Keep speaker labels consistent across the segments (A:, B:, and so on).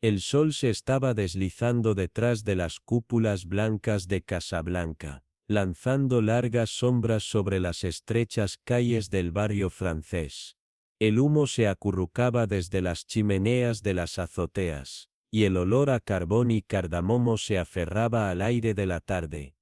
A: El sol se estaba deslizando detrás de las cúpulas blancas de Casablanca, lanzando largas sombras sobre las estrechas calles del barrio francés. El humo se acurrucaba desde las chimeneas de las azoteas, y el olor a carbón y cardamomo se aferraba al aire de la tarde.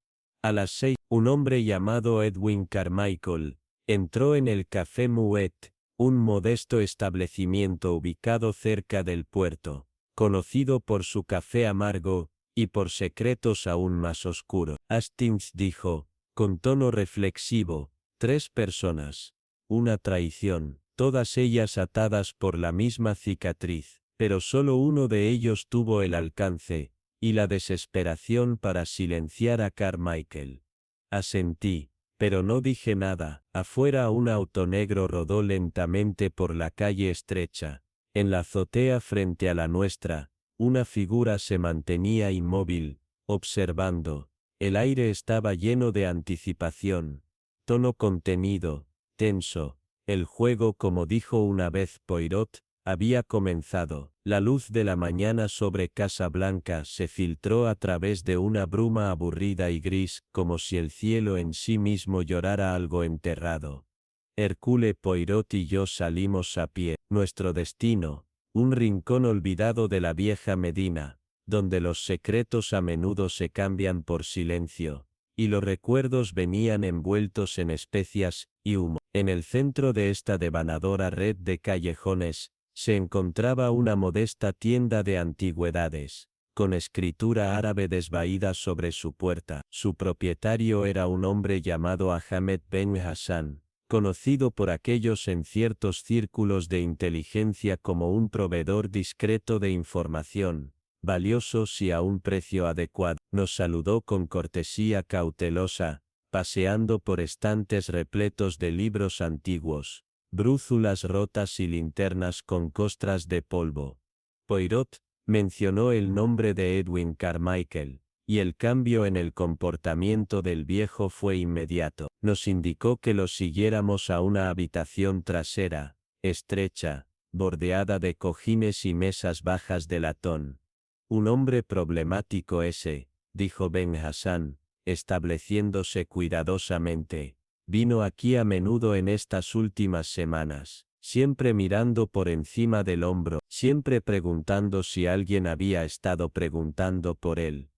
A: A las 6, un hombre llamado Edwin Carmichael entró en el Café Muet, un modesto establecimiento ubicado cerca del puerto, conocido por su café amargo, y por secretos aún más oscuros. Hastings dijo, con tono reflexivo, 3 personas. Una traición, todas ellas atadas por la misma cicatriz, pero solo uno de ellos tuvo el alcance, y la desesperación para silenciar a Carmichael. Asentí, pero no dije nada. Afuera un auto negro rodó lentamente por la calle estrecha. En la azotea frente a la nuestra, una figura se mantenía inmóvil, observando. El aire estaba lleno de anticipación. Tono contenido, tenso. El juego, como dijo una vez Poirot, había comenzado. La luz de la mañana sobre Casablanca se filtró a través de una bruma aburrida y gris, como si el cielo en sí mismo llorara algo enterrado. Hercule Poirot y yo salimos a pie. Nuestro destino, un rincón olvidado de la vieja Medina, donde los secretos a menudo se cambian por silencio, y los recuerdos venían envueltos en especias y humo. En el centro de esta devanadora red de callejones, se encontraba una modesta tienda de antigüedades, con escritura árabe desvaída sobre su puerta. Su propietario era un hombre llamado Ahmed Ben Hassan, conocido por aquellos en ciertos círculos de inteligencia como un proveedor discreto de información, valiosos y a un precio adecuado. Nos saludó con cortesía cautelosa, paseando por estantes repletos de libros antiguos, brújulas rotas y linternas con costras de polvo. Poirot mencionó el nombre de Edwin Carmichael, y el cambio en el comportamiento del viejo fue inmediato. Nos indicó que lo siguiéramos a una habitación trasera, estrecha, bordeada de cojines y mesas bajas de latón. Un hombre problemático ese, dijo Ben Hassan, estableciéndose cuidadosamente. Vino aquí a menudo en estas últimas semanas, siempre mirando por encima del hombro, siempre preguntando si alguien había estado preguntando por él.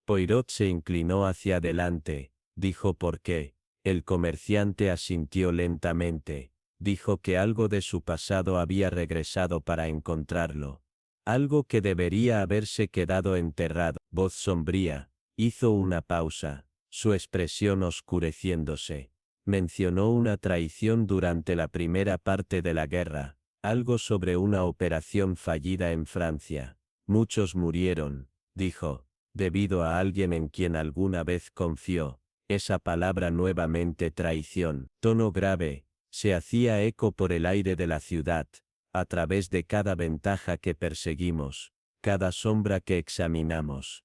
A: Poirot se inclinó hacia adelante, dijo por qué. El comerciante asintió lentamente, dijo que algo de su pasado había regresado para encontrarlo. Algo que debería haberse quedado enterrado. Voz sombría, hizo una pausa, su expresión oscureciéndose. Mencionó una traición durante la primera parte de la guerra, algo sobre una operación fallida en Francia. Muchos murieron, dijo, debido a alguien en quien alguna vez confió. Esa palabra nuevamente traición, tono grave, se hacía eco por el aire de la ciudad, a través de cada ventaja que perseguimos, cada sombra que examinamos.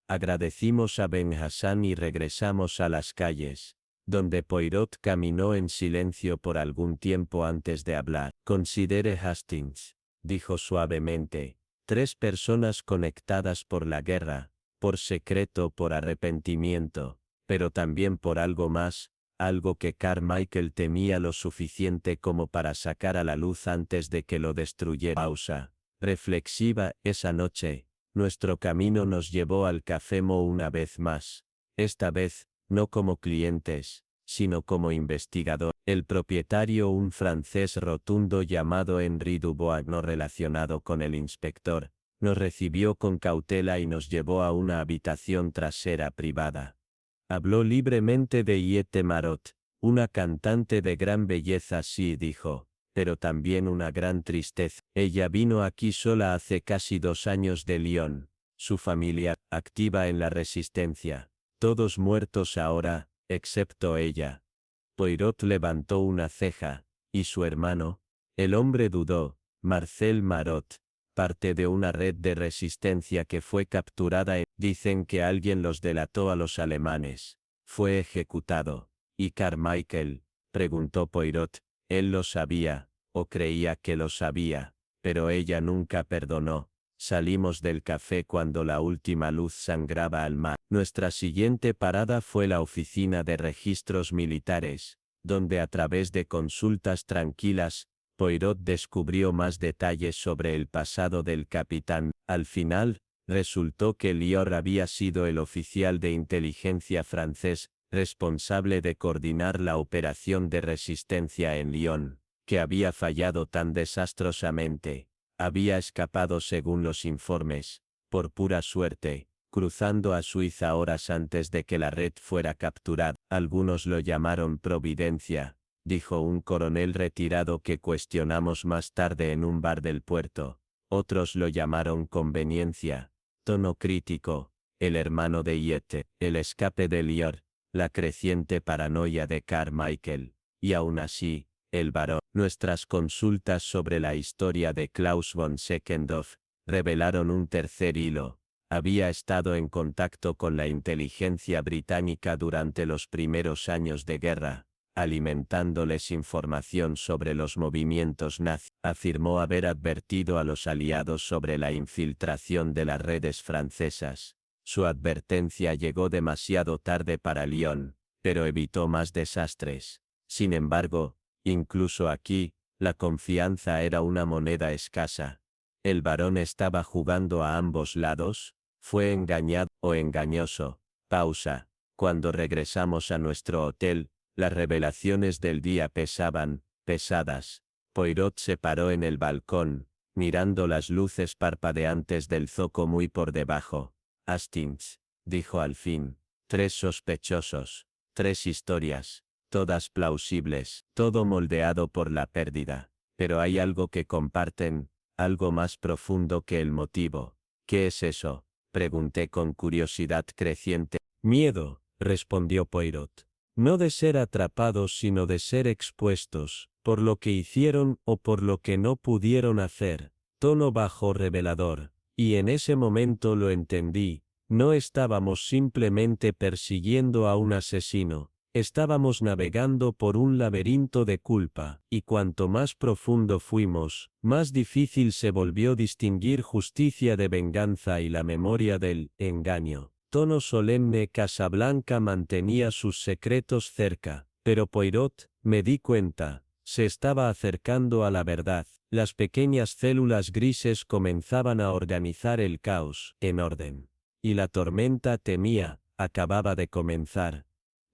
A: Agradecimos a Ben Hassan y regresamos a las calles, donde Poirot caminó en silencio por algún tiempo antes de hablar. Considere Hastings, dijo suavemente, 3 personas conectadas por la guerra, por secreto, por arrepentimiento, pero también por algo más, algo que Carmichael temía lo suficiente como para sacar a la luz antes de que lo destruyera. Pausa. Reflexiva. Esa noche, nuestro camino nos llevó al Café Mo una vez más. Esta vez, no como clientes, sino como investigador. El propietario, un francés rotundo llamado Henri Dubois, no relacionado con el inspector, nos recibió con cautela y nos llevó a una habitación trasera privada. Habló libremente de Iete Marot, una cantante de gran belleza, sí, dijo, pero también una gran tristeza. Ella vino aquí sola hace casi 2 años de Lyon, su familia, activa en la resistencia, todos muertos ahora, excepto ella. Poirot levantó una ceja, ¿y su hermano? El hombre dudó. Marcel Marot, parte de una red de resistencia que fue capturada dicen que alguien los delató a los alemanes. Fue ejecutado. ¿Y Carmichael? Preguntó Poirot. Él lo sabía, o creía que lo sabía, pero ella nunca perdonó. Salimos del café cuando la última luz sangraba al mar. Nuestra siguiente parada fue la oficina de registros militares, donde a través de consultas tranquilas, Poirot descubrió más detalles sobre el pasado del capitán. Al final, resultó que Lior había sido el oficial de inteligencia francés, responsable de coordinar la operación de resistencia en Lyon, que había fallado tan desastrosamente. Había escapado según los informes, por pura suerte, cruzando a Suiza horas antes de que la red fuera capturada. Algunos lo llamaron providencia, dijo un coronel retirado que cuestionamos más tarde en un bar del puerto. Otros lo llamaron conveniencia. Tono crítico, el hermano de Yette, el escape de Lior, la creciente paranoia de Carmichael, y aún así, el barón. Nuestras consultas sobre la historia de Klaus von Seckendorf revelaron un tercer hilo. Había estado en contacto con la inteligencia británica durante los primeros años de guerra, alimentándoles información sobre los movimientos nazis. Afirmó haber advertido a los aliados sobre la infiltración de las redes francesas. Su advertencia llegó demasiado tarde para Lyon, pero evitó más desastres. Sin embargo, incluso aquí, la confianza era una moneda escasa. ¿El barón estaba jugando a ambos lados? ¿Fue engañado o engañoso? Pausa. Cuando regresamos a nuestro hotel, las revelaciones del día pesadas. Poirot se paró en el balcón, mirando las luces parpadeantes del zoco muy por debajo. Hastings, dijo al fin, 3 sospechosos, 3 historias. Todas plausibles, todo moldeado por la pérdida. Pero hay algo que comparten, algo más profundo que el motivo. ¿Qué es eso? Pregunté con curiosidad creciente. Miedo, respondió Poirot. No de ser atrapados sino de ser expuestos, por lo que hicieron o por lo que no pudieron hacer. Tono bajo revelador. Y en ese momento lo entendí. No estábamos simplemente persiguiendo a un asesino. Estábamos navegando por un laberinto de culpa, y cuanto más profundo fuimos, más difícil se volvió distinguir justicia de venganza y la memoria del engaño. Tono solemne. Casablanca mantenía sus secretos cerca, pero Poirot, me di cuenta, se estaba acercando a la verdad. Las pequeñas células grises comenzaban a organizar el caos en orden. Y la tormenta temía, acababa de comenzar.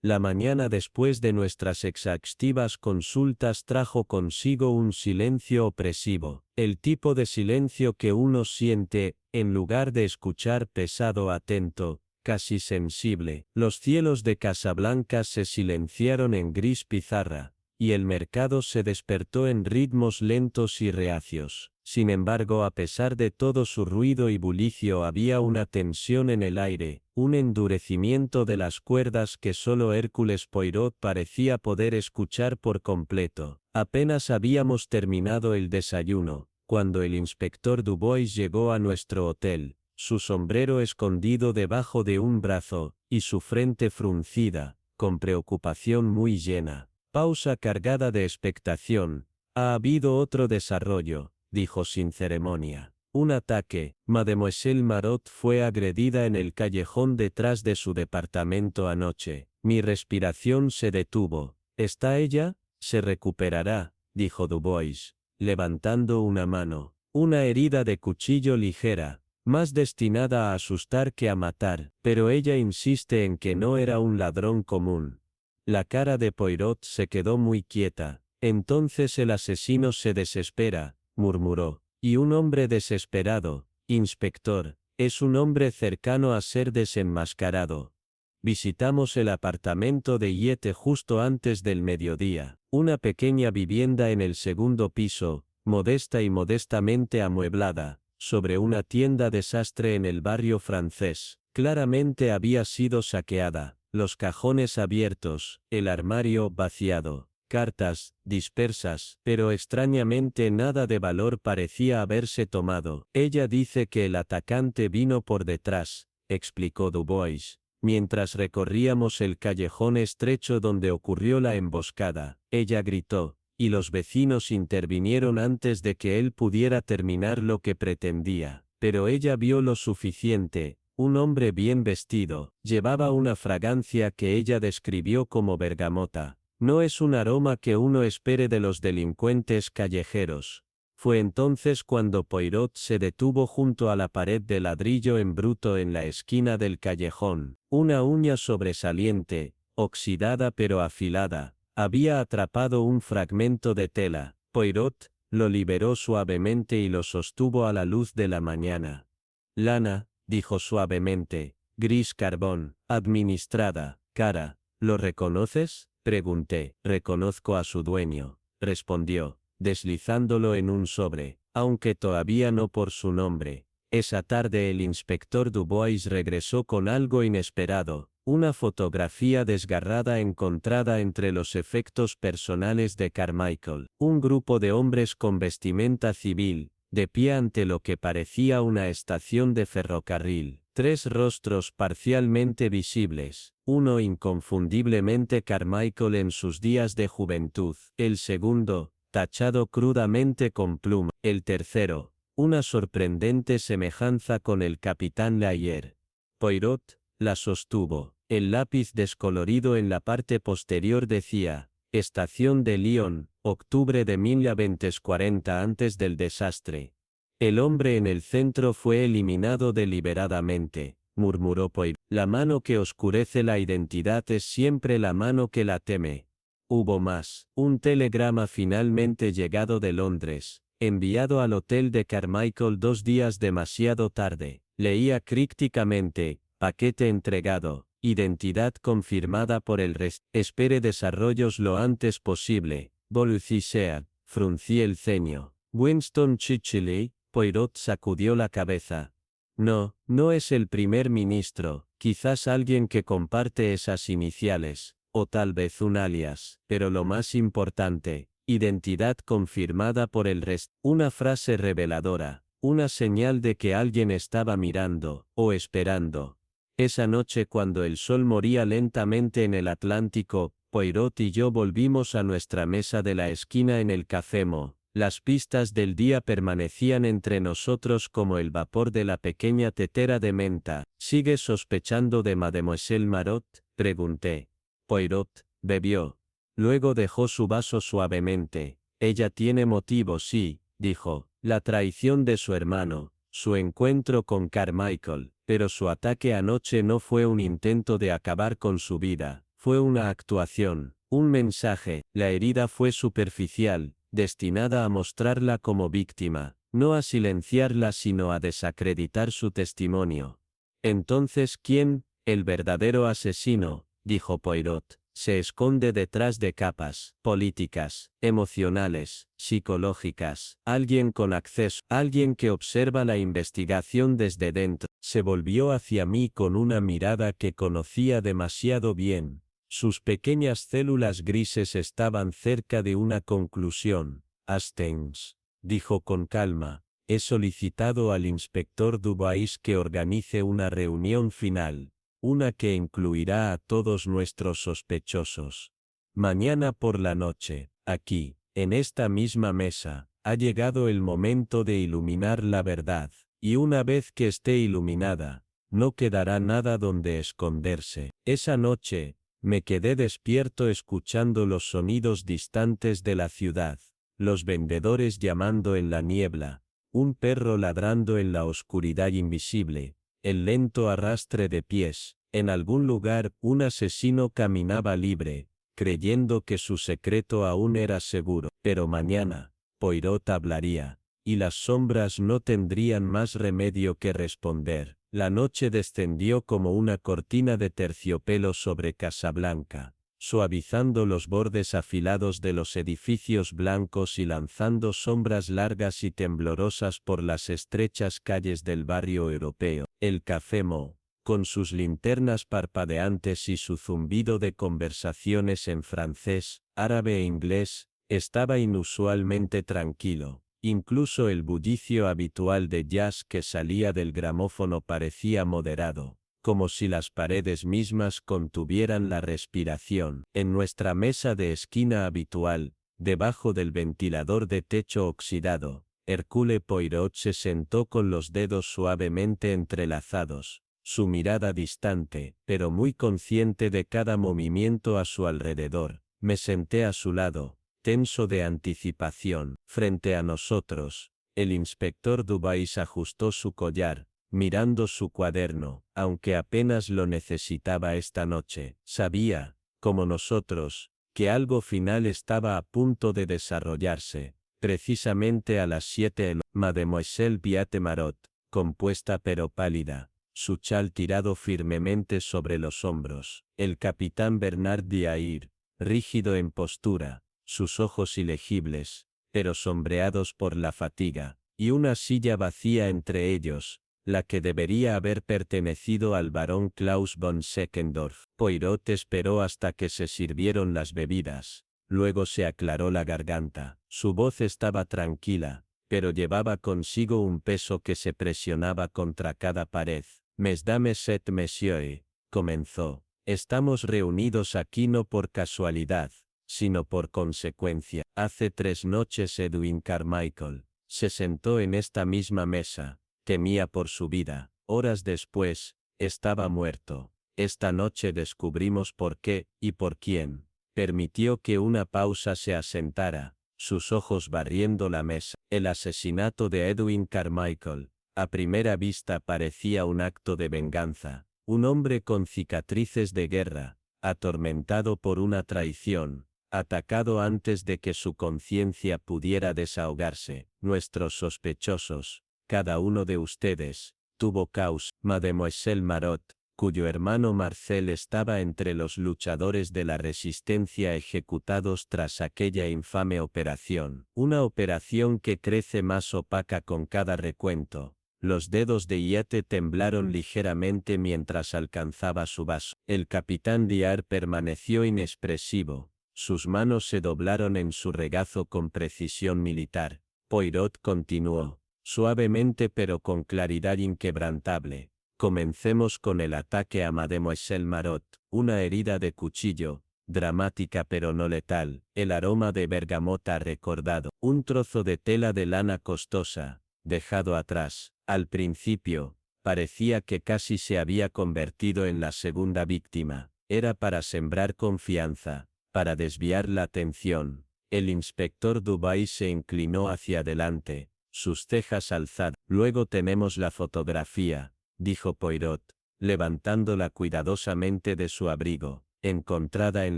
A: La mañana después de nuestras exhaustivas consultas trajo consigo un silencio opresivo, el tipo de silencio que uno siente, en lugar de escuchar pesado, atento, casi sensible. Los cielos de Casablanca se silenciaron en gris pizarra, y el mercado se despertó en ritmos lentos y reacios. Sin embargo, a pesar de todo su ruido y bullicio, había una tensión en el aire, un endurecimiento de las cuerdas que solo Hércules Poirot parecía poder escuchar por completo. Apenas habíamos terminado el desayuno, cuando el inspector Dubois llegó a nuestro hotel, su sombrero escondido debajo de un brazo, y su frente fruncida, con preocupación muy llena. Pausa cargada de expectación. Ha habido otro desarrollo, dijo sin ceremonia. Un ataque. Mademoiselle Marot fue agredida en el callejón detrás de su departamento anoche. Mi respiración se detuvo. ¿Está ella? Se recuperará, dijo Dubois, levantando una mano. Una herida de cuchillo ligera, más destinada a asustar que a matar, pero ella insiste en que no era un ladrón común. La cara de Poirot se quedó muy quieta. Entonces el asesino se desespera, murmuró. Y un hombre desesperado, inspector, es un hombre cercano a ser desenmascarado. Visitamos el apartamento de Yette justo antes del mediodía, una pequeña vivienda en el segundo piso, modesta y modestamente amueblada, sobre una tienda desastre en el barrio francés. Claramente había sido saqueada, los cajones abiertos, el armario vaciado. Cartas, dispersas, pero extrañamente nada de valor parecía haberse tomado. Ella dice que el atacante vino por detrás, explicó Dubois, mientras recorríamos el callejón estrecho donde ocurrió la emboscada. Ella gritó, y los vecinos intervinieron antes de que él pudiera terminar lo que pretendía. Pero ella vio lo suficiente. Un hombre bien vestido, llevaba una fragancia que ella describió como bergamota. No es un aroma que uno espere de los delincuentes callejeros. Fue entonces cuando Poirot se detuvo junto a la pared de ladrillo en bruto en la esquina del callejón. Una uña sobresaliente, oxidada pero afilada, había atrapado un fragmento de tela. Poirot lo liberó suavemente y lo sostuvo a la luz de la mañana. Lana, dijo suavemente, gris carbón, administrada, cara. ¿Lo reconoces? Pregunté. Reconozco a su dueño, respondió, deslizándolo en un sobre, aunque todavía no por su nombre. Esa tarde el inspector Dubois regresó con algo inesperado, una fotografía desgarrada encontrada entre los efectos personales de Carmichael. Un grupo de hombres con vestimenta civil, de pie ante lo que parecía una estación de ferrocarril. 3 rostros parcialmente visibles, uno inconfundiblemente Carmichael en sus días de juventud, el segundo, tachado crudamente con pluma, el tercero, una sorprendente semejanza con el capitán Layer. Poirot la sostuvo. El lápiz descolorido en la parte posterior decía, Estación de Lyon, octubre de 1940 antes del desastre. El hombre en el centro fue eliminado deliberadamente, murmuró Poirot. La mano que oscurece la identidad es siempre la mano que la teme. Hubo más. Un telegrama finalmente llegado de Londres, enviado al hotel de Carmichael 2 días demasiado tarde. Leía crípticamente, paquete entregado, identidad confirmada por el resto. Espere desarrollos lo antes posible. Volucicea, fruncí el ceño. Winston Churchill. Poirot sacudió la cabeza. No, no es el primer ministro, quizás alguien que comparte esas iniciales, o tal vez un alias, pero lo más importante, identidad confirmada por el resto. Una frase reveladora, una señal de que alguien estaba mirando, o esperando. Esa noche cuando el sol moría lentamente en el Atlántico, Poirot y yo volvimos a nuestra mesa de la esquina en el Café Mo. Las pistas del día permanecían entre nosotros como el vapor de la pequeña tetera de menta. ¿Sigues sospechando de Mademoiselle Marot?, pregunté. Poirot bebió. Luego dejó su vaso suavemente. Ella tiene motivos, sí, dijo. La traición de su hermano, su encuentro con Carmichael, pero su ataque anoche no fue un intento de acabar con su vida, fue una actuación, un mensaje. La herida fue superficial, destinada a mostrarla como víctima, no a silenciarla sino a desacreditar su testimonio. Entonces, ¿quién, el verdadero asesino?, dijo Poirot, se esconde detrás de capas políticas, emocionales, psicológicas, alguien con acceso, alguien que observa la investigación desde dentro. Se volvió hacia mí con una mirada que conocía demasiado bien. Sus pequeñas células grises estaban cerca de una conclusión. Hastings, dijo con calma, he solicitado al inspector Dubois que organice una reunión final, una que incluirá a todos nuestros sospechosos. Mañana por la noche, aquí, en esta misma mesa, ha llegado el momento de iluminar la verdad, y una vez que esté iluminada, no quedará nada donde esconderse. Esa noche, me quedé despierto escuchando los sonidos distantes de la ciudad, los vendedores llamando en la niebla, un perro ladrando en la oscuridad invisible, el lento arrastre de pies. En algún lugar, un asesino caminaba libre, creyendo que su secreto aún era seguro. Pero mañana, Poirot hablaría, y las sombras no tendrían más remedio que responder. La noche descendió como una cortina de terciopelo sobre Casablanca, suavizando los bordes afilados de los edificios blancos y lanzando sombras largas y temblorosas por las estrechas calles del barrio europeo. El Café Mo, con sus linternas parpadeantes y su zumbido de conversaciones en francés, árabe e inglés, estaba inusualmente tranquilo. Incluso el bullicio habitual de jazz que salía del gramófono parecía moderado, como si las paredes mismas contuvieran la respiración. En nuestra mesa de esquina habitual, debajo del ventilador de techo oxidado, Hercule Poirot se sentó con los dedos suavemente entrelazados, su mirada distante, pero muy consciente de cada movimiento a su alrededor. Me senté a su lado, tenso de anticipación. Frente a nosotros, el inspector Dubais ajustó su collar, mirando su cuaderno, aunque apenas lo necesitaba esta noche. Sabía, como nosotros, que algo final estaba a punto de desarrollarse. Precisamente a las 7 Mademoiselle Viate Marot, compuesta pero pálida, su chal tirado firmemente sobre los hombros. El capitán Bernard Diair, rígido en postura, sus ojos ilegibles, pero sombreados por la fatiga, y una silla vacía entre ellos, la que debería haber pertenecido al barón Klaus von Seckendorf. Poirot esperó hasta que se sirvieron las bebidas, luego se aclaró la garganta. Su voz estaba tranquila, pero llevaba consigo un peso que se presionaba contra cada pared. Mesdames et messieurs, comenzó, estamos reunidos aquí no por casualidad, sino por consecuencia. Hace 3 noches Edwin Carmichael se sentó en esta misma mesa, temía por su vida. Horas después, estaba muerto. Esta noche descubrimos por qué y por quién. Permitió que una pausa se asentara, sus ojos barriendo la mesa. El asesinato de Edwin Carmichael, a primera vista parecía un acto de venganza. Un hombre con cicatrices de guerra, atormentado por una traición, atacado antes de que su conciencia pudiera desahogarse. Nuestros sospechosos, cada uno de ustedes, tuvo causa. Mademoiselle Marot, cuyo hermano Marcel estaba entre los luchadores de la resistencia ejecutados tras aquella infame operación. Una operación que crece más opaca con cada recuento. Los dedos de Yate temblaron ligeramente mientras alcanzaba su vaso. El capitán Diar permaneció inexpresivo. Sus manos se doblaron en su regazo con precisión militar. Poirot continuó, suavemente pero con claridad inquebrantable. Comencemos con el ataque a Mademoiselle Marot, una herida de cuchillo, dramática pero no letal. El aroma de bergamota recordado. Un trozo de tela de lana costosa, dejado atrás. Al principio, parecía que casi se había convertido en la segunda víctima. Era para sembrar confianza, para desviar la atención. El inspector Dubais se inclinó hacia adelante, sus cejas alzadas. Luego tenemos la fotografía, dijo Poirot, levantándola cuidadosamente de su abrigo, encontrada en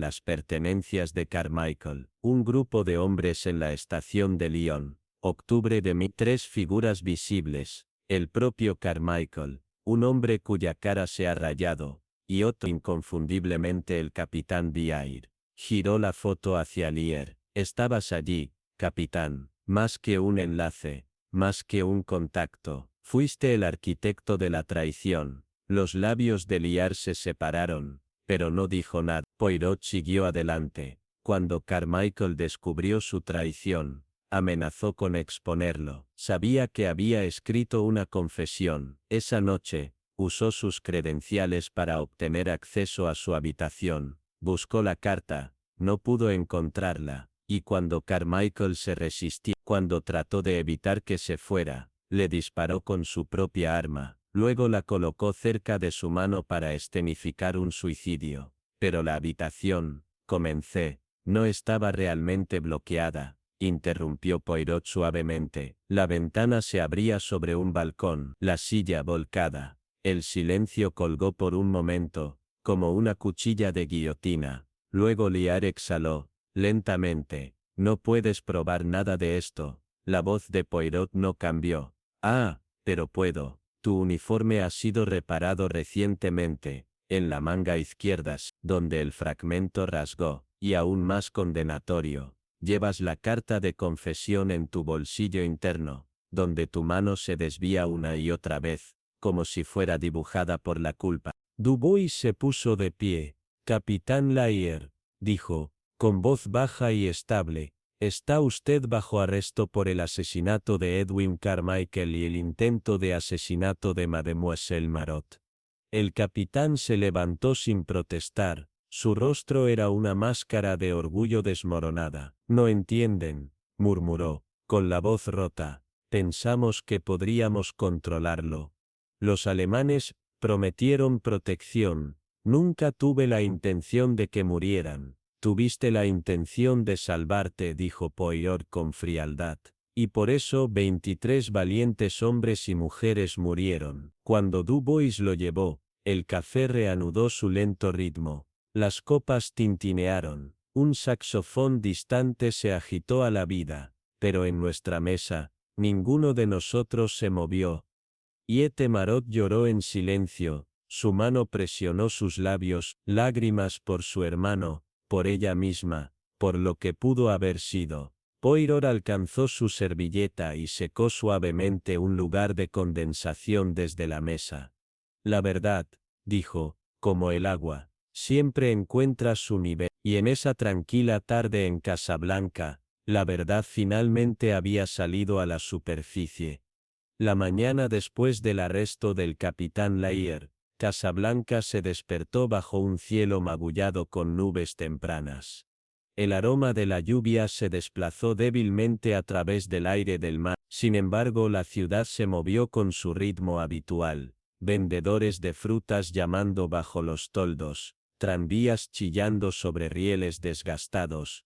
A: las pertenencias de Carmichael. Un grupo de hombres en la estación de Lyon. Octubre de 3 figuras visibles. El propio Carmichael, un hombre cuya cara se ha rayado, y otro inconfundiblemente el capitán Diair. Giró la foto hacia Lier. Estabas allí, capitán. Más que un enlace, más que un contacto. Fuiste el arquitecto de la traición. Los labios de Lier se separaron, pero no dijo nada. Poirot siguió adelante. Cuando Carmichael descubrió su traición, amenazó con exponerlo. Sabía que había escrito una confesión. Esa noche, usó sus credenciales para obtener acceso a su habitación. Buscó la carta, no pudo encontrarla, y cuando Carmichael se resistió, cuando trató de evitar que se fuera, le disparó con su propia arma. Luego la colocó cerca de su mano para escenificar un suicidio. Pero la habitación, comencé, no estaba realmente bloqueada. Interrumpió Poirot suavemente. La ventana se abría sobre un balcón, la silla volcada. El silencio colgó por un momento, como una cuchilla de guillotina. Luego Liar exhaló, lentamente. No puedes probar nada de esto. La voz de Poirot no cambió. Ah, pero puedo. Tu uniforme ha sido reparado recientemente, en la manga izquierda, donde el fragmento rasgó, y aún más condenatorio. Llevas la carta de confesión en tu bolsillo interno, donde tu mano se desvía una y otra vez, como si fuera dibujada por la culpa. Dubois se puso de pie. Capitán Lair, dijo, con voz baja y estable, está usted bajo arresto por el asesinato de Edwin Carmichael y el intento de asesinato de Mademoiselle Marot. El capitán se levantó sin protestar. Su rostro era una máscara de orgullo desmoronada. No entienden, murmuró, con la voz rota. Pensamos que podríamos controlarlo. Los alemanes prometieron protección. Nunca tuve la intención de que murieran. Tuviste la intención de salvarte, dijo Poirot con frialdad. Y por eso 23 valientes hombres y mujeres murieron. Cuando Dubois lo llevó, el café reanudó su lento ritmo. Las copas tintinearon. Un saxofón distante se agitó a la vida. Pero en nuestra mesa, ninguno de nosotros se movió. Iete Marot lloró en silencio, su mano presionó sus labios, lágrimas por su hermano, por ella misma, por lo que pudo haber sido. Poirot alcanzó su servilleta y secó suavemente un lugar de condensación desde la mesa. La verdad, dijo, como el agua, siempre encuentra su nivel, y en esa tranquila tarde en Casablanca, la verdad finalmente había salido a la superficie. La mañana después del arresto del capitán Lair, Casablanca se despertó bajo un cielo magullado con nubes tempranas. El aroma de la lluvia se desplazó débilmente a través del aire del mar, sin embargo la ciudad se movió con su ritmo habitual, vendedores de frutas llamando bajo los toldos, tranvías chillando sobre rieles desgastados,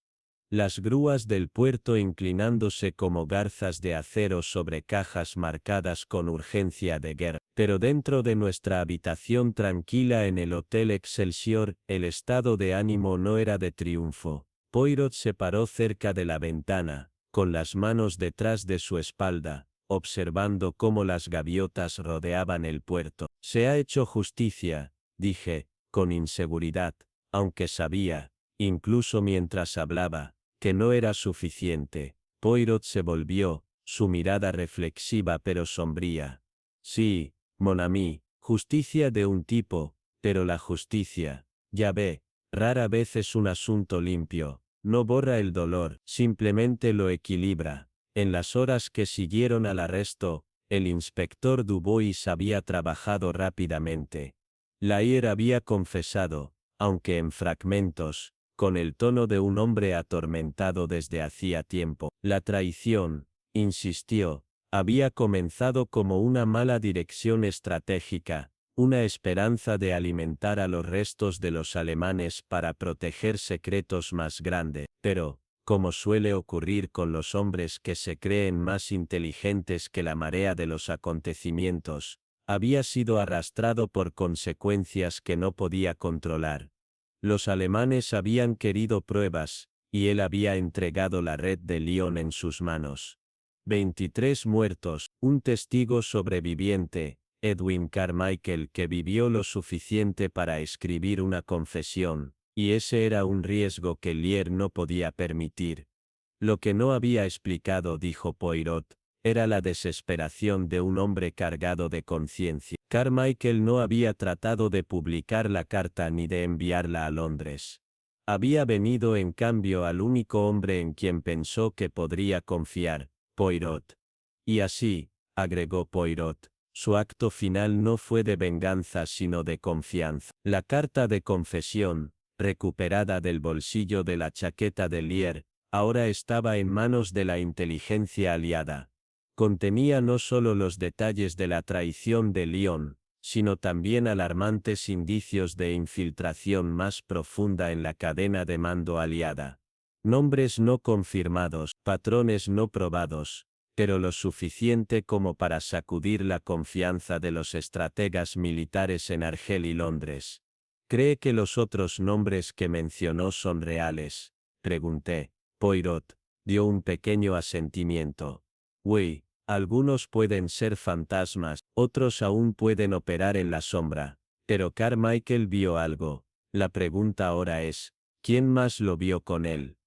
A: las grúas del puerto inclinándose como garzas de acero sobre cajas marcadas con urgencia de guerra. Pero dentro de nuestra habitación tranquila en el Hotel Excelsior, el estado de ánimo no era de triunfo. Poirot se paró cerca de la ventana, con las manos detrás de su espalda, observando cómo las gaviotas rodeaban el puerto. Se ha hecho justicia, dije, con inseguridad, aunque sabía, incluso mientras hablaba, que no era suficiente. Poirot se volvió, su mirada reflexiva pero sombría. Sí, mon ami, justicia de un tipo, pero la justicia, ya ve, rara vez es un asunto limpio, no borra el dolor, simplemente lo equilibra. En las horas que siguieron al arresto, el inspector Dubois había trabajado rápidamente. Lair había confesado, aunque en fragmentos, con el tono de un hombre atormentado desde hacía tiempo. La traición, insistió, había comenzado como una mala dirección estratégica, una esperanza de alimentar a los restos de los alemanes para proteger secretos más grandes, pero, como suele ocurrir con los hombres que se creen más inteligentes que la marea de los acontecimientos, había sido arrastrado por consecuencias que no podía controlar. Los alemanes habían querido pruebas, y él había entregado la red de Lyon en sus manos. 23 muertos, un testigo sobreviviente, Edwin Carmichael, que vivió lo suficiente para escribir una confesión, y ese era un riesgo que Lier no podía permitir. Lo que no había explicado, dijo Poirot, era la desesperación de un hombre cargado de conciencia. Carmichael no había tratado de publicar la carta ni de enviarla a Londres. Había venido en cambio al único hombre en quien pensó que podría confiar, Poirot. Y así, agregó Poirot, su acto final no fue de venganza sino de confianza. La carta de confesión, recuperada del bolsillo de la chaqueta de Lier, ahora estaba en manos de la inteligencia aliada. Contenía no solo los detalles de la traición de Lyon, sino también alarmantes indicios de infiltración más profunda en la cadena de mando aliada. Nombres no confirmados, patrones no probados, pero lo suficiente como para sacudir la confianza de los estrategas militares en Argel y Londres. ¿Cree que los otros nombres que mencionó son reales?, pregunté. Poirot dio un pequeño asentimiento. Oui, algunos pueden ser fantasmas, otros aún pueden operar en la sombra. Pero Carmichael vio algo. La pregunta ahora es, ¿quién más lo vio con él?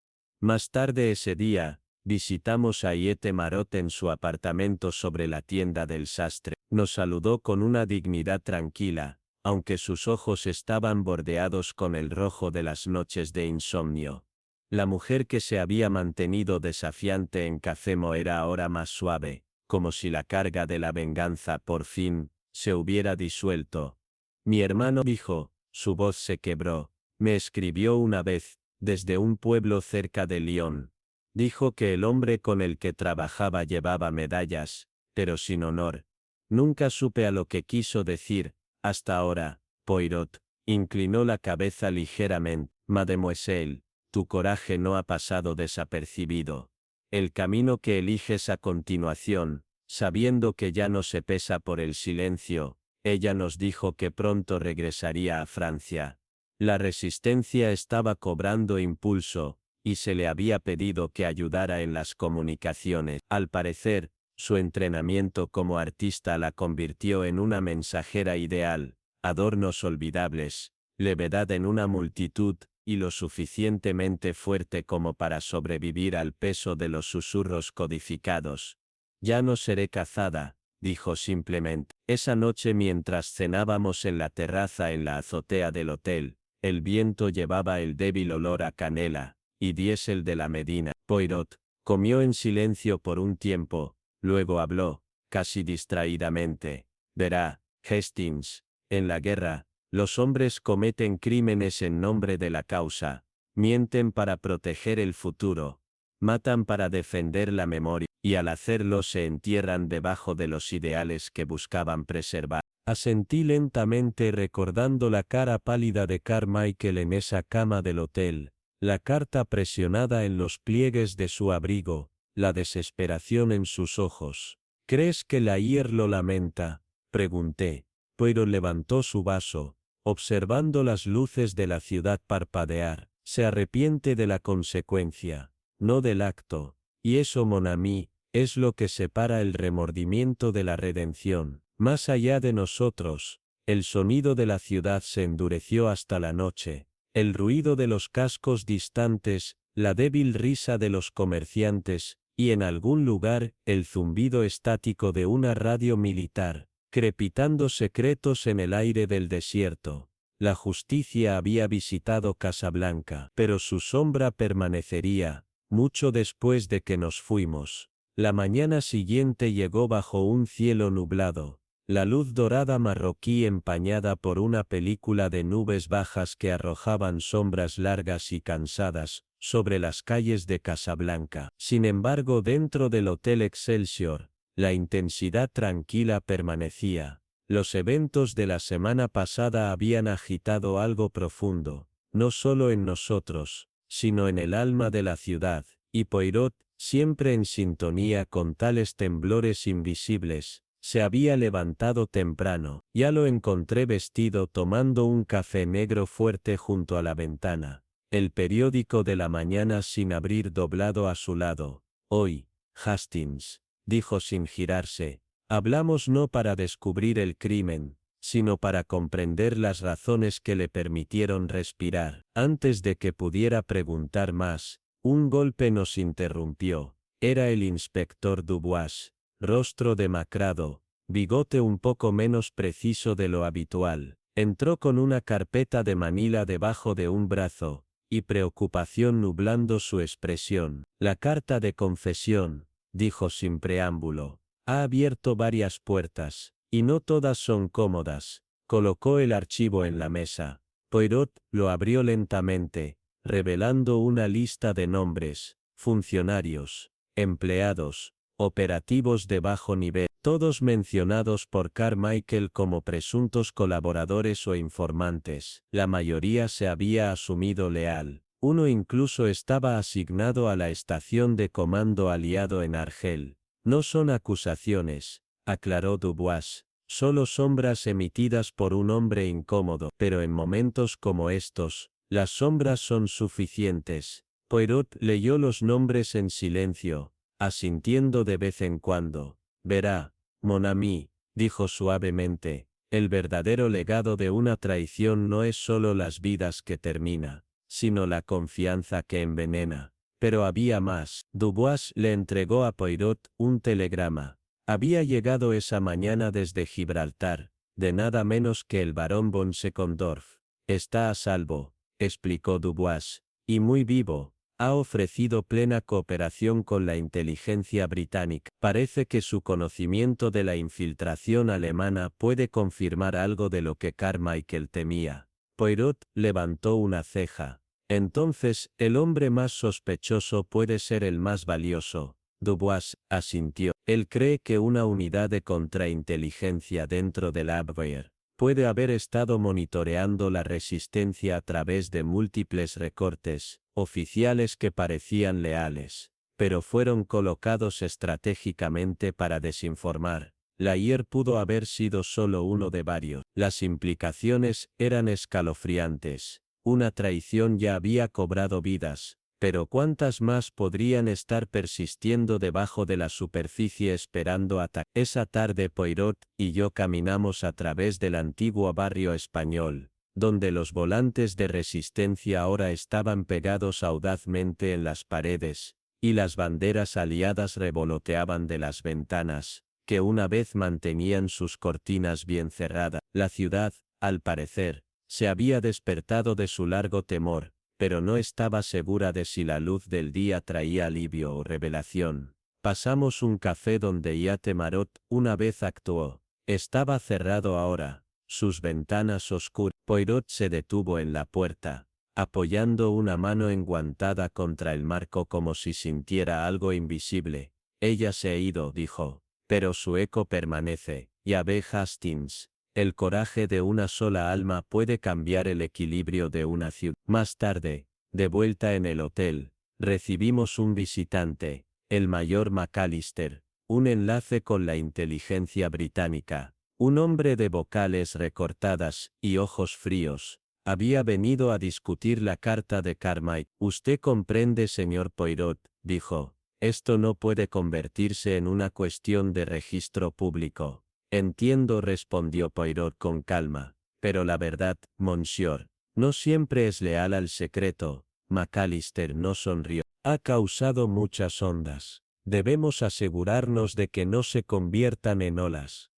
A: Más tarde ese día, visitamos a Iete Marot en su apartamento sobre la tienda del sastre. Nos saludó con una dignidad tranquila, aunque sus ojos estaban bordeados con el rojo de las noches de insomnio. La mujer que se había mantenido desafiante en Cafemo era ahora más suave, como si la carga de la venganza por fin se hubiera disuelto. Mi hermano dijo, su voz se quebró, me escribió una vez, desde un pueblo cerca de Lyon. Dijo que el hombre con el que trabajaba llevaba medallas, pero sin honor. Nunca supe a lo que quiso decir, hasta ahora. Poirot inclinó la cabeza ligeramente. Mademoiselle, tu coraje no ha pasado desapercibido. El camino que eliges a continuación, sabiendo que ya no se pesa por el silencio, ella nos dijo que pronto regresaría a Francia. La resistencia estaba cobrando impulso, y se le había pedido que ayudara en las comunicaciones. Al parecer, su entrenamiento como artista la convirtió en una mensajera ideal, adornos olvidables, levedad en una multitud, y lo suficientemente fuerte como para sobrevivir al peso de los susurros codificados. Ya no seré cazada, dijo simplemente. Esa noche mientras cenábamos en la terraza en la azotea del hotel, el viento llevaba el débil olor a canela y diésel de la Medina. Poirot comió en silencio por un tiempo, luego habló, casi distraídamente. Verá, Hastings, en la guerra, los hombres cometen crímenes en nombre de la causa, mienten para proteger el futuro, matan para defender la memoria, y al hacerlo se entierran debajo de los ideales que buscaban preservar. Asentí lentamente recordando la cara pálida de Carmichael en esa cama del hotel, la carta presionada en los pliegues de su abrigo, la desesperación en sus ojos. ¿Crees que Lahier lo lamenta?, pregunté. Poirot levantó su vaso, observando las luces de la ciudad parpadear. Se arrepiente de la consecuencia, no del acto, y eso, mon ami, es lo que separa el remordimiento de la redención. Más allá de nosotros, el sonido de la ciudad se endureció hasta la noche. El ruido de los cascos distantes, la débil risa de los comerciantes, y en algún lugar, el zumbido estático de una radio militar, crepitando secretos en el aire del desierto. La justicia había visitado Casablanca, pero su sombra permanecería, mucho después de que nos fuimos. La mañana siguiente llegó bajo un cielo nublado, la luz dorada marroquí empañada por una película de nubes bajas que arrojaban sombras largas y cansadas sobre las calles de Casablanca. Sin embargo, dentro del Hotel Excelsior, la intensidad tranquila permanecía. Los eventos de la semana pasada habían agitado algo profundo, no solo en nosotros, sino en el alma de la ciudad, y Poirot, siempre en sintonía con tales temblores invisibles, se había levantado temprano. Ya lo encontré vestido tomando un café negro fuerte junto a la ventana, el periódico de la mañana sin abrir doblado a su lado. Hoy, Hastings, dijo sin girarse, hablamos no para descubrir el crimen, sino para comprender las razones que le permitieron respirar. Antes de que pudiera preguntar más, un golpe nos interrumpió. Era el inspector Dubois, rostro demacrado, bigote un poco menos preciso de lo habitual. Entró con una carpeta de Manila debajo de un brazo, y preocupación nublando su expresión. La carta de confesión, dijo sin preámbulo, ha abierto varias puertas, y no todas son cómodas. Colocó el archivo en la mesa. Poirot lo abrió lentamente, revelando una lista de nombres, funcionarios, empleados, operativos de bajo nivel, todos mencionados por Carmichael como presuntos colaboradores o informantes. La mayoría se había asumido leal. Uno incluso estaba asignado a la estación de comando aliado en Argel. No son acusaciones, aclaró Dubois, solo sombras emitidas por un hombre incómodo. Pero en momentos como estos, las sombras son suficientes. Poirot leyó los nombres en silencio, asintiendo de vez en cuando. Verá, mon ami, dijo suavemente, el verdadero legado de una traición no es solo las vidas que termina, sino la confianza que envenena. Pero había más. Dubois le entregó a Poirot un telegrama. Había llegado esa mañana desde Gibraltar, de nada menos que el barón von Seckendorff. Está a salvo, explicó Dubois, y muy vivo. Ha ofrecido plena cooperación con la inteligencia británica. Parece que su conocimiento de la infiltración alemana puede confirmar algo de lo que Carmichael temía. Poirot levantó una ceja. Entonces, el hombre más sospechoso puede ser el más valioso. Dubois asintió. Él cree que una unidad de contrainteligencia dentro del Abwehr puede haber estado monitoreando la resistencia a través de múltiples recortes, oficiales que parecían leales, pero fueron colocados estratégicamente para desinformar. Layer pudo haber sido solo uno de varios. Las implicaciones eran escalofriantes. Una traición ya había cobrado vidas, pero ¿cuántas más podrían estar persistiendo debajo de la superficie esperando atacar? Esa tarde Poirot y yo caminamos a través del antiguo barrio español, donde los volantes de resistencia ahora estaban pegados audazmente en las paredes, y las banderas aliadas revoloteaban de las ventanas, que una vez mantenían sus cortinas bien cerradas. La ciudad, al parecer, se había despertado de su largo temor, pero no estaba segura de si la luz del día traía alivio o revelación. Pasamos un café donde Yate Marot una vez actuó. Estaba cerrado ahora, sus ventanas oscuras. Poirot se detuvo en la puerta, apoyando una mano enguantada contra el marco como si sintiera algo invisible. Ella se ha ido, dijo, pero su eco permanece. Ya ve, Hastings. El coraje de una sola alma puede cambiar el equilibrio de una ciudad. Más tarde, de vuelta en el hotel, recibimos un visitante, el mayor McAllister, un enlace con la inteligencia británica, un hombre de vocales recortadas y ojos fríos. Había venido a discutir la carta de Carmike. Usted comprende, señor Poirot, dijo, esto no puede convertirse en una cuestión de registro público. Entiendo, respondió Poirot con calma, pero la verdad, monsieur, no siempre es leal al secreto. McAllister no sonrió. Ha causado muchas ondas. Debemos asegurarnos de que no se conviertan en olas.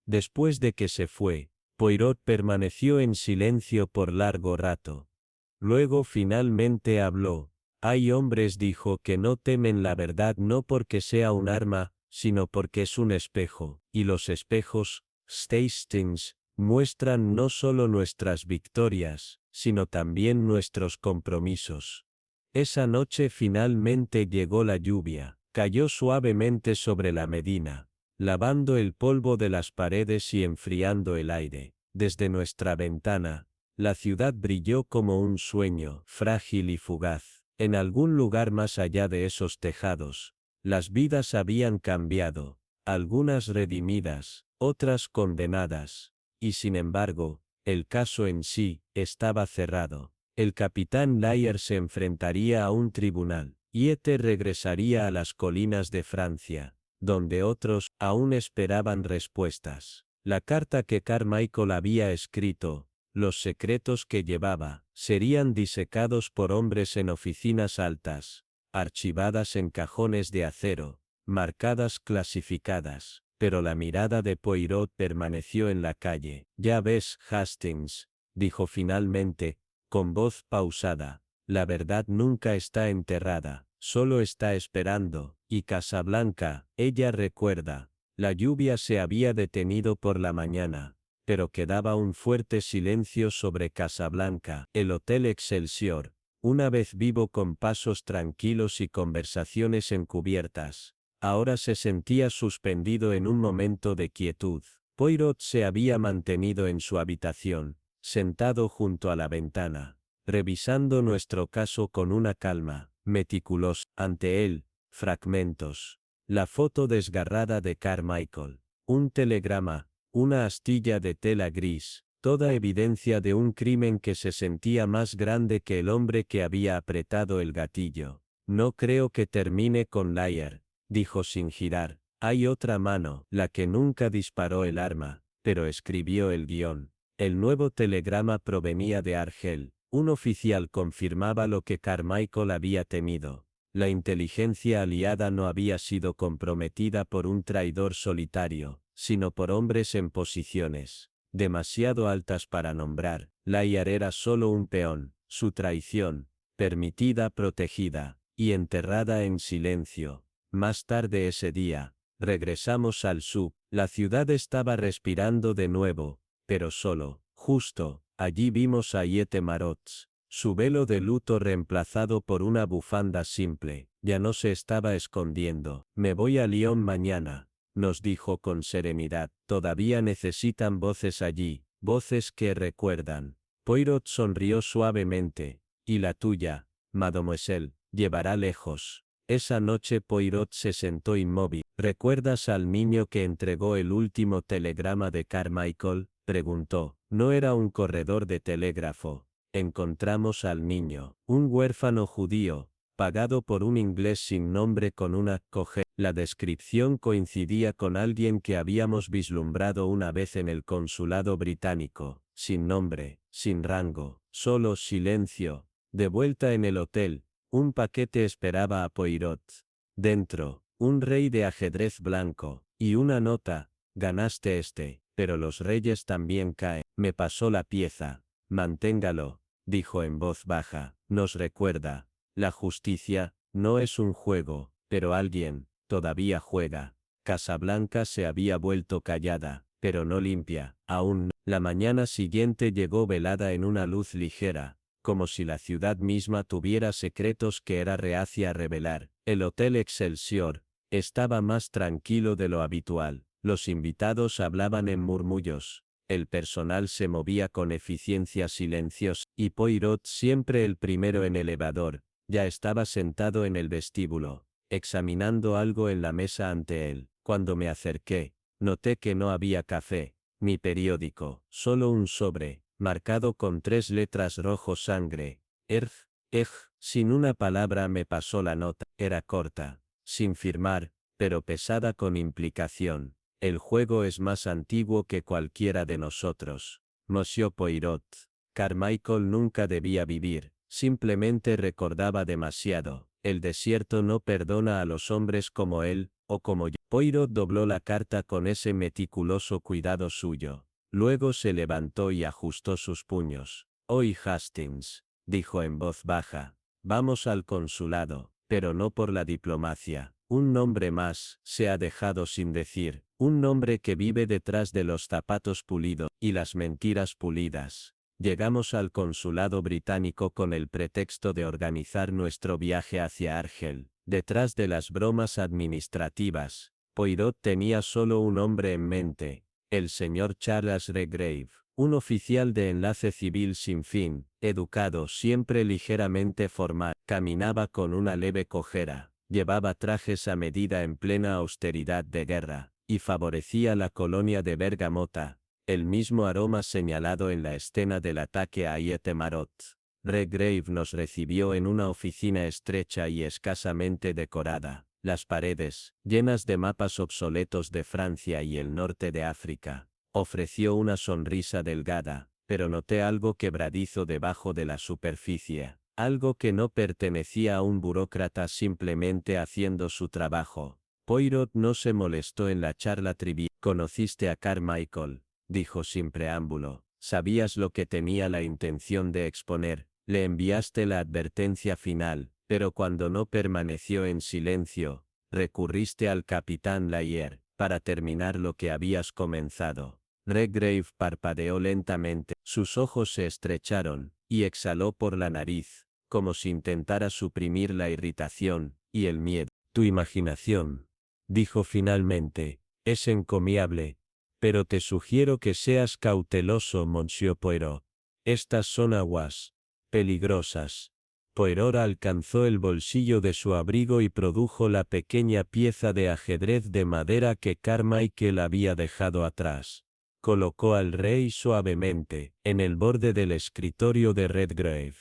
A: Después de que se fue, Poirot permaneció en silencio por largo rato. Luego finalmente habló. Hay hombres, dijo, que no temen la verdad no porque sea un arma, sino porque es un espejo, y los espejos, Hastings, muestran no solo nuestras victorias, sino también nuestros compromisos. Esa noche finalmente llegó la lluvia, cayó suavemente sobre la Medina, lavando el polvo de las paredes y enfriando el aire. Desde nuestra ventana, la ciudad brilló como un sueño, frágil y fugaz. En algún lugar más allá de esos tejados, las vidas habían cambiado, algunas redimidas, otras condenadas, y sin embargo, el caso en sí estaba cerrado. El capitán Layer se enfrentaría a un tribunal, y Ete regresaría a las colinas de Francia, donde otros aún esperaban respuestas. La carta que Carmichael había escrito, los secretos que llevaba, serían disecados por hombres en oficinas altas, archivadas en cajones de acero, marcadas clasificadas, pero la mirada de Poirot permaneció en la calle. Ya ves, Hastings, dijo finalmente, con voz pausada, la verdad nunca está enterrada, solo está esperando, y Casablanca, ella recuerda, la lluvia se había detenido por la mañana, pero quedaba un fuerte silencio sobre Casablanca. El Hotel Excelsior, una vez vivo con pasos tranquilos y conversaciones encubiertas, ahora se sentía suspendido en un momento de quietud. Poirot se había mantenido en su habitación, sentado junto a la ventana, revisando nuestro caso con una calma meticulosa. Ante él, fragmentos. La foto desgarrada de Carmichael, un telegrama, una astilla de tela gris, toda evidencia de un crimen que se sentía más grande que el hombre que había apretado el gatillo. No creo que termine con Layer, dijo sin girar. Hay otra mano, la que nunca disparó el arma, pero escribió el guión. El nuevo telegrama provenía de Argel. Un oficial confirmaba lo que Carmichael había temido. La inteligencia aliada no había sido comprometida por un traidor solitario, sino por hombres en posiciones demasiado altas para nombrar. Layer era solo un peón, su traición, permitida, protegida, y enterrada en silencio. Más tarde ese día, regresamos al sub. La ciudad estaba respirando de nuevo, pero solo. Justo, allí vimos a Yete Marot. Su velo de luto reemplazado por una bufanda simple, ya no se estaba escondiendo. Me voy a Lyon mañana, nos dijo con serenidad. Todavía necesitan voces allí, voces que recuerdan. Poirot sonrió suavemente. Y la tuya, mademoiselle, llevará lejos. Esa noche Poirot se sentó inmóvil. ¿Recuerdas al niño que entregó el último telegrama de Carmichael? Preguntó. No era un corredor de telégrafo. Encontramos al niño, un huérfano judío, pagado por un inglés sin nombre con una coge. La descripción coincidía con alguien que habíamos vislumbrado una vez en el consulado británico, sin nombre, sin rango, solo silencio. De vuelta en el hotel, un paquete esperaba a Poirot. Dentro, un rey de ajedrez blanco, y una nota: ganaste este, pero los reyes también caen. Me pasó la pieza. Manténgalo, dijo en voz baja. Nos recuerda, la justicia no es un juego, pero alguien todavía juega. Casablanca se había vuelto callada, pero no limpia, aún no. La mañana siguiente llegó velada en una luz ligera, como si la ciudad misma tuviera secretos que era reacia a revelar. El Hotel Excelsior estaba más tranquilo de lo habitual. Los invitados hablaban en murmullos. El personal se movía con eficiencia silenciosa, y Poirot, siempre el primero en el elevador, ya estaba sentado en el vestíbulo, examinando algo en la mesa ante él. Cuando me acerqué, noté que no había café, ni periódico, solo un sobre, marcado con 3 letras rojo sangre. Sin una palabra me pasó la nota. Era corta, sin firmar, pero pesada con implicación. El juego es más antiguo que cualquiera de nosotros. Monsieur Poirot. Carmichael nunca debía vivir, simplemente recordaba demasiado. El desierto no perdona a los hombres como él, o como yo. Poirot dobló la carta con ese meticuloso cuidado suyo. Luego se levantó y ajustó sus puños. Hoy Hastings, dijo en voz baja, vamos al consulado, pero no por la diplomacia. Un nombre más se ha dejado sin decir, un nombre que vive detrás de los zapatos pulidos y las mentiras pulidas. Llegamos al consulado británico con el pretexto de organizar nuestro viaje hacia Argel. Detrás de las bromas administrativas, Poirot tenía solo un hombre en mente, el señor Charles Redgrave, un oficial de enlace civil sin fin, educado, siempre ligeramente formal, caminaba con una leve cojera, llevaba trajes a medida en plena austeridad de guerra, y favorecía la colonia de Bergamota, el mismo aroma señalado en la escena del ataque a Aietemarot. Redgrave nos recibió en una oficina estrecha y escasamente decorada, las paredes, llenas de mapas obsoletos de Francia y el norte de África. Ofreció una sonrisa delgada, pero noté algo quebradizo debajo de la superficie, algo que no pertenecía a un burócrata simplemente haciendo su trabajo. Poirot no se molestó en la charla trivial. «¿Conociste a Carmichael?», dijo sin preámbulo. «¿Sabías lo que tenía la intención de exponer? Le enviaste la advertencia final, pero cuando no permaneció en silencio, recurriste al capitán Layer para terminar lo que habías comenzado». Redgrave parpadeó lentamente, sus ojos se estrecharon, y exhaló por la nariz, como si intentara suprimir la irritación y el miedo. «Tu imaginación», dijo finalmente, «es encomiable, pero te sugiero que seas cauteloso, Monsieur Poirot. Estas son aguas peligrosas». Poirot alcanzó el bolsillo de su abrigo y produjo la pequeña pieza de ajedrez de madera que Carmichael había dejado atrás. Colocó al rey suavemente en el borde del escritorio de Redgrave.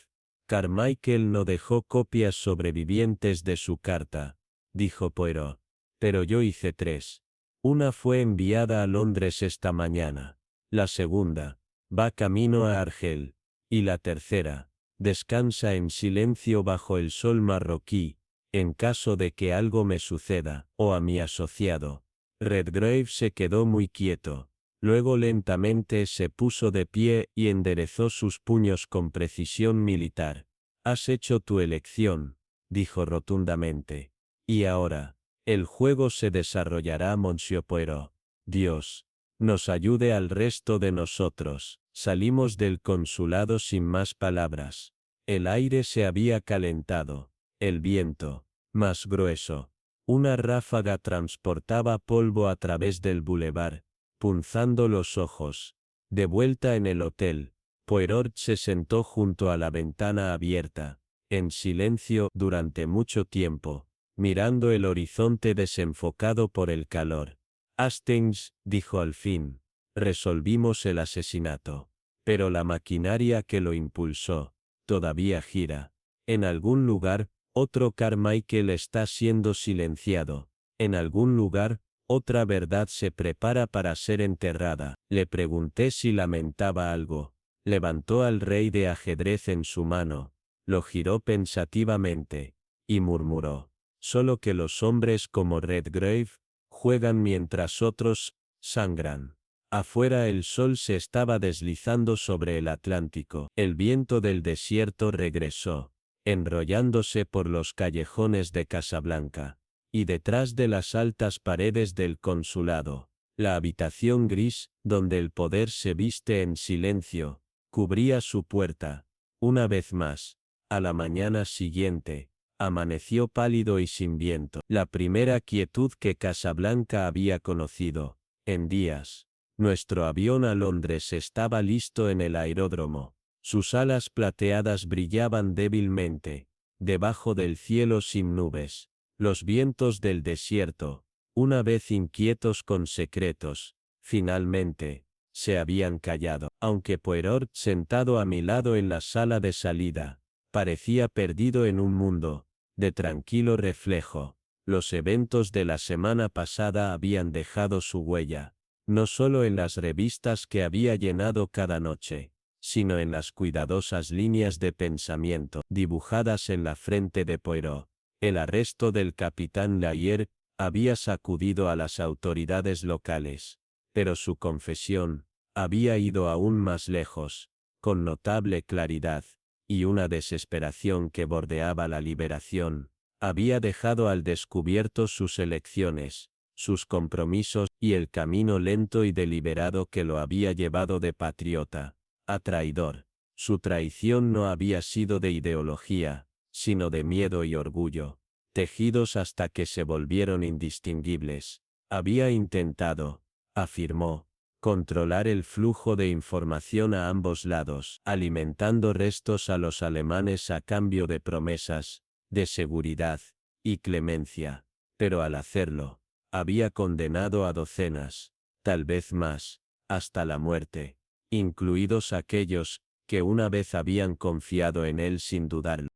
A: «Carmichael no dejó copias sobrevivientes de su carta», dijo Poirot. «Pero yo hice 3. Una fue enviada a Londres esta mañana. La segunda va camino a Argel. Y la tercera descansa en silencio bajo el sol marroquí, en caso de que algo me suceda, o a mi asociado». Redgrave se quedó muy quieto. Luego lentamente se puso de pie y enderezó sus puños con precisión militar. «Has hecho tu elección», dijo rotundamente. «Y ahora, el juego se desarrollará, Monsieur Poirot. Dios nos ayude al resto de nosotros». Salimos del consulado sin más palabras. El aire se había calentado. El viento, más grueso. Una ráfaga transportaba polvo a través del bulevar, punzando los ojos. De vuelta en el hotel, Poirot se sentó junto a la ventana abierta, en silencio durante mucho tiempo, mirando el horizonte desenfocado por el calor. Hastings, dijo al fin, resolvimos el asesinato. Pero la maquinaria que lo impulsó, todavía gira. En algún lugar, otro Carmichael está siendo silenciado. En algún lugar, otra verdad se prepara para ser enterrada. Le pregunté si lamentaba algo. Levantó al rey de ajedrez en su mano, lo giró pensativamente, y murmuró, solo que los hombres como Redgrave, juegan mientras otros, sangran. Afuera el sol se estaba deslizando sobre el Atlántico. El viento del desierto regresó, enrollándose por los callejones de Casablanca, y detrás de las altas paredes del consulado, la habitación gris, donde el poder se viste en silencio, cubría su puerta. Una vez más, a la mañana siguiente, amaneció pálido y sin viento, la primera quietud que Casablanca había conocido, en días. Nuestro avión a Londres estaba listo en el aeródromo. Sus alas plateadas brillaban débilmente, debajo del cielo sin nubes. Los vientos del desierto, una vez inquietos con secretos, finalmente, se habían callado. Aunque Poirot, sentado a mi lado en la sala de salida, parecía perdido en un mundo de tranquilo reflejo, los eventos de la semana pasada habían dejado su huella, no solo en las revistas que había llenado cada noche, sino en las cuidadosas líneas de pensamiento dibujadas en la frente de Poirot. El arresto del capitán Layer había sacudido a las autoridades locales, pero su confesión había ido aún más lejos, con notable claridad, y una desesperación que bordeaba la liberación, había dejado al descubierto sus elecciones, sus compromisos, y el camino lento y deliberado que lo había llevado de patriota a traidor. Su traición no había sido de ideología, sino de miedo y orgullo, tejidos hasta que se volvieron indistinguibles. Había intentado, afirmó, controlar el flujo de información a ambos lados, alimentando restos a los alemanes a cambio de promesas, de seguridad y clemencia. Pero al hacerlo, había condenado a docenas, tal vez más, hasta la muerte, incluidos aquellos que una vez habían confiado en él sin dudarlo.